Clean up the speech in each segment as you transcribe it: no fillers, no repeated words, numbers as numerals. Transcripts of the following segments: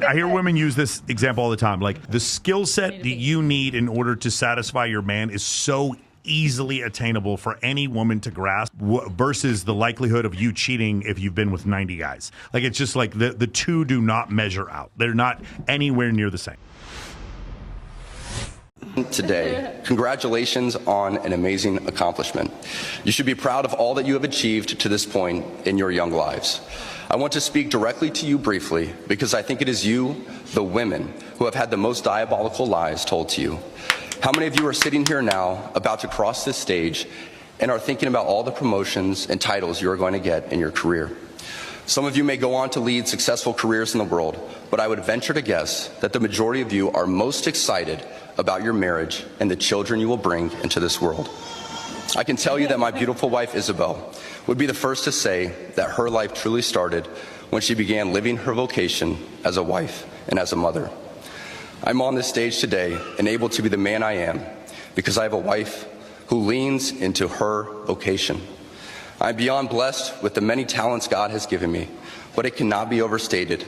I hear women use this example all the time. Like, the skill set that you need in order to satisfy your man is so easily attainable for any woman to grasp versus the likelihood of you cheating if you've been with 90 guys. Like, it's just like the two do not measure out. They're not anywhere near the same. Today, congratulations on an amazing accomplishment. You should be proud of all that you have achieved to this point in your young lives. I want to speak directly to you briefly because I think it is you, the women, who have had the most diabolical lies told to you. How many of you are sitting here now about to cross this stage and are thinking about all the promotions and titles you are going to get in your career? Some of you may go on to lead successful careers in the world, but I would venture to guess that the majority of you are most excited about your marriage and the children you will bring into this world. I can tell you that my beautiful wife, Isabel, would be the first to say that her life truly started when she began living her vocation as a wife and as a mother. I'm on this stage today and able to be the man I am because I have a wife who leans into her vocation. I'm beyond blessed with the many talents God has given me, but it cannot be overstated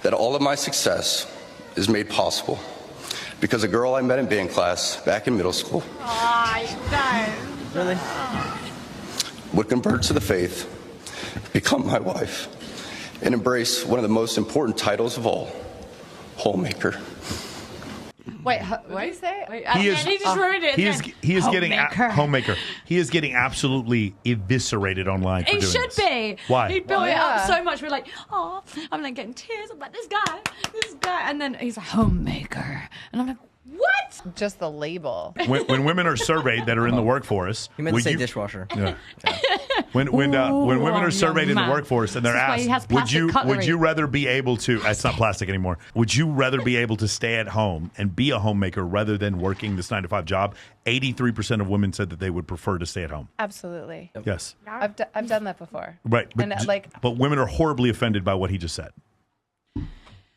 that all of my success is made possible because a girl I met in band class back in middle school Really? would convert to the faith, become my wife, and embrace one of the most important titles of all, Homemaker. Wait, what did you say? Wait, He is- he just ruined it. He is getting Homemaker. homemaker. He is getting absolutely eviscerated online for It doing should this. be. Why? He built it Yeah. up so much. We're like, oh, I'm like getting tears. I'm like, this guy. And then he's a homemaker. And I'm like, what? Just the label. When women are surveyed that are in the workforce, You meant to would say you- dishwasher. Yeah. When women are surveyed in the man. workforce and they're This is why he has asked, would plastic you cutlery." rather be able to? It's not plastic anymore. Would you rather be able to stay at home and be a homemaker rather than working this 9-to-5 job? 83% of women said that they would prefer to stay at home. Absolutely. Yes, I've done that before. right. But, And, but women are horribly offended by what he just said.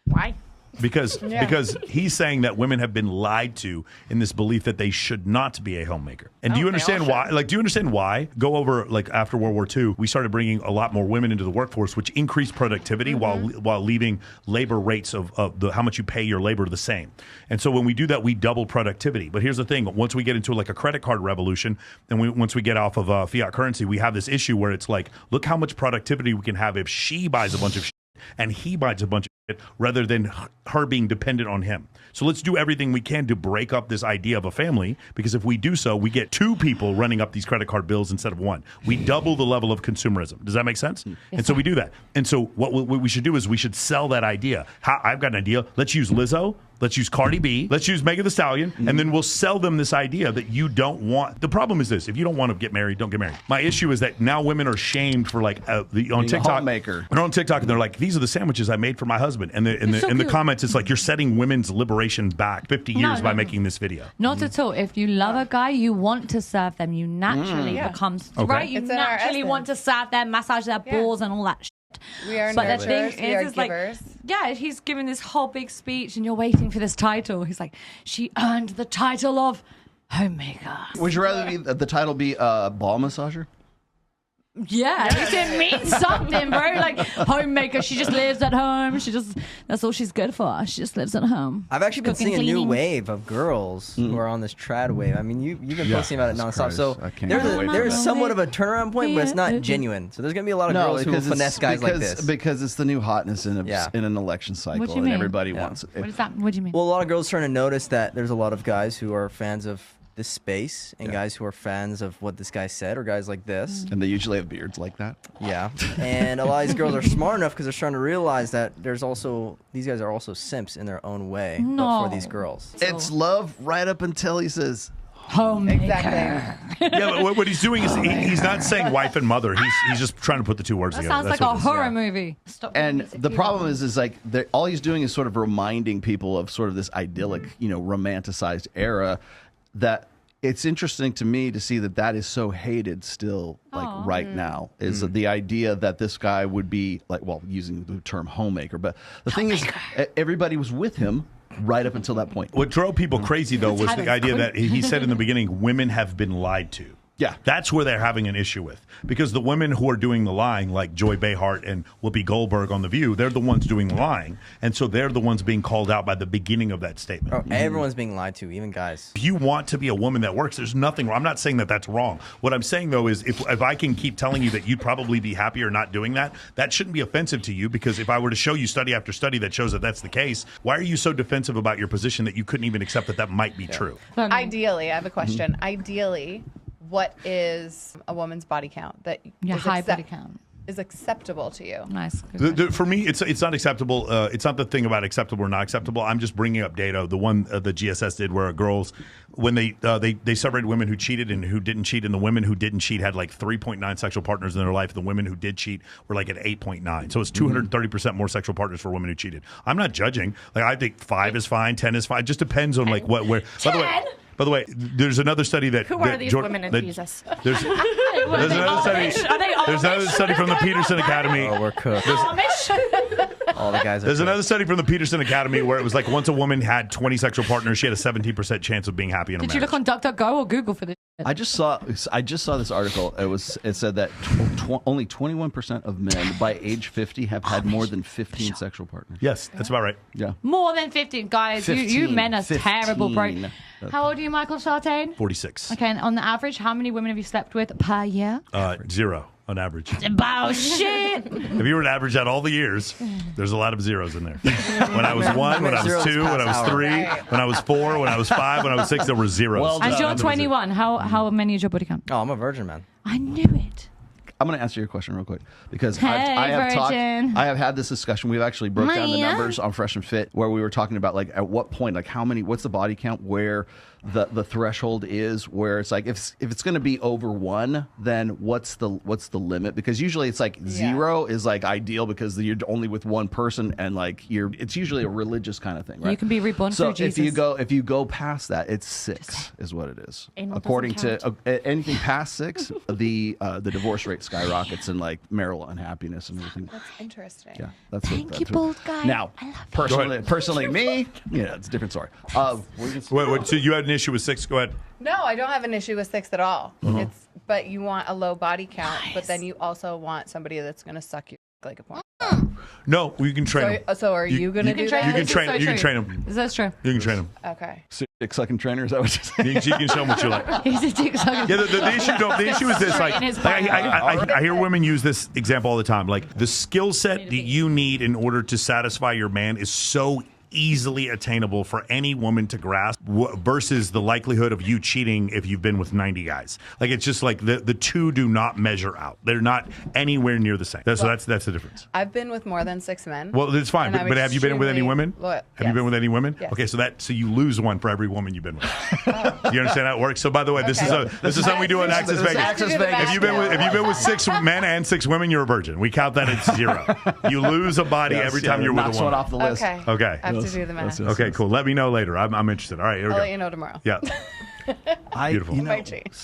Why? Because he's saying that women have been lied to in this belief that they should not be a homemaker. And do you understand why? Like, do you understand why? Go over, like, after World War II, we started bringing a lot more women into the workforce, which increased productivity while leaving labor rates of how much you pay your labor the same. And so when we do that, we double productivity. But here's the thing: once we get into like a credit card revolution, and once we get off of fiat currency, we have this issue where it's like, look how much productivity we can have if she buys a bunch of shit and he buys a bunch of shit rather than her being dependent on him. So let's do everything we can to break up this idea of a family, because if we do so, we get two people running up these credit card bills instead of one. We double the level of consumerism. Does that make sense? And so we do that. And so what we should do is we should sell that idea. I've got an idea. Let's use Lizzo. Let's use Cardi B. Let's use Megan Thee Stallion. And then we'll sell them this idea that you don't want. The problem is this: if you don't want to get married, don't get married. My issue is that now women are shamed for like on TikTok. Homemaker. They're on TikTok and they're like, these are the sandwiches I made for my husband. And in the comments, it's like, you're setting women's liberation back 50 years by making this video. Not at all. If you love a guy, you want to serve them. You naturally becomes right. You It's in our naturally want to serve them, massage their balls, and all that. We are But the nurturers. thing We are is, like, givers. yeah, he's giving this whole big speech, and you're waiting for this title. He's like, she earned the title of homemaker. Would you rather the title be ball massager? Yeah, at least it means something, bro. Like, homemaker, she just lives at home. That's all she's good for. She just lives at home. I've actually been Cooking, seeing a new cleaning. wave of girls who are on this trad wave. I mean, you've been posting about it Jesus nonstop. Christ. So I can't wait for there's that. somewhat of a turnaround point, but it's not genuine. So there's gonna be a lot of girls who will finesse guys like this. Because it's the new hotness in an election cycle, What do you and mean? everybody wants it. What is that? What do you mean? Well, a lot of girls starting to notice that there's a lot of guys who are fans of this space and guys who are fans of what this guy said, or guys like this. And they usually have beards like that. Yeah. And a lot of these girls are smart enough because they're starting to realize that these guys are also simps in their own way but for these girls. It's love right up until he says homemaker. Exactly. Yeah, but what he's doing is he's not saying wife and mother. He's just trying to put the two words That together. sounds That's like a what it is. horror movie. Stop And music, the people. problem is like all he's doing is sort of reminding people of sort of this idyllic, romanticized era. That it's interesting to me to see that is so hated still, like right now, is the idea that this guy would be like, well, using the term homemaker. But the thing is, everybody was with him right up until that point. What drove people crazy, though, was the idea that he said in the beginning, women have been lied to. Yeah. That's where they're having an issue with. Because the women who are doing the lying, like Joy Behar and Whoopi Goldberg on The View, they're the ones doing the lying. And so they're the ones being called out by the beginning of that statement. Oh, everyone's being lied to, even guys. If you want to be a woman that works, there's nothing wrong. I'm not saying that that's wrong. What I'm saying, though, is if I can keep telling you that you'd probably be happier not doing that, that shouldn't be offensive to you, because if I were to show you study after study that shows that that's the case, why are you so defensive about your position that you couldn't even accept that that might be true? Ideally, I have a question. Ideally, what is a woman's body count that is high body count is acceptable to you? Nice. For me, it's not acceptable. It's not the thing about acceptable or not acceptable. I'm just bringing up data. The one the GSS did, where girls, when they separated women who cheated and who didn't cheat, and the women who didn't cheat had like 3.9 sexual partners in their life. The women who did cheat were like at 8.9. So it's 230% more sexual partners for women who cheated. I'm not judging. Like, I think 5 is fine, 10 is fine. It just depends on like what where. By the way, there's another study that Who are these women in Jesus? There's another study from the Peterson Academy. Oh, we're cooked. All the guys are There's cooked. another study from the Peterson Academy where it was like once a woman had 20 sexual partners, she had a 17% chance of being happy in a Did marriage. you look on DuckDuckGo or Google for this? I just saw this article. It said that only 21% of men by age 50 have had more than 15 sexual partners. Yes, that's about right. Yeah. More than 15. Guys, you 15, men are terrible, bro. 15. How old are you, Michael Sartain? 46. Okay, and on the average, how many women have you slept with per year? 0 on average. Bullshit. If you were to average out all the years, there's a lot of zeros in there. When I was 1, when I was Zeros 2, when I was past 3, hour. when I was 4, when I was 5, when I was 6, there were zeros. Well And done. you're 21. How many is your body count? Oh, I'm a virgin, man. I knew it. I'm going to answer your question real quick because Hey, I virgin. have had this discussion. We've actually broke down the Maya. numbers on Fresh and Fit where we were talking about like at what point, like what's the body count where the threshold is, where it's like if it's going to be over 1, then what's the limit? Because usually it's like 0 is like ideal because you're only with one person and like it's usually a religious kind of thing, right? You can be reborn so through Jesus. if you go past that, it's 6 is what it is. Anal According doesn't to anything past 6, the divorce rate skyrockets and like marital unhappiness and everything. That's interesting. Yeah, that's Thank you, bald guy. Now, I love you. personally, me, it's a different story. Wait, so you had an issue with 6? Go ahead. No, I don't have an issue with 6 at all. But you want a low body count, but then you also want somebody that's going to suck you like a porn. No, you can train them. So are you going to do that? You can This is train. so You can true. train them. That's true. You can train them. Okay. Dick sucking trainer, is that what you're saying? You can show them what you like. He's a dick sucker. Yeah, the issue is this. Like, In his I hear women use this example all the time. Like, the skill set that you need in order to satisfy your man is so easily attainable for any woman to grasp versus the likelihood of you cheating if you've been with 90 guys. Like, it's just like the two do not measure out. They're not anywhere near the same. That's the difference. I've been with more than 6 men. Well, it's fine. And I'm But have you been with any extremely women? loyal. Have you been with any women? Yes. Okay, so you lose one for every woman you've been with. You understand how it works? So by the way, this is something we do in Access Vegas. Access Vegas. If you've been with 6 men and 6 women, you're a virgin. We count that at 0. You lose a body every time you're with a knocks one woman. off the list. Okay. Okay. I have to do the math. Okay, cool. Let me know later. I'm interested. All right, here we I'll go. let you know tomorrow. Yeah. Beautiful. You know, Might change.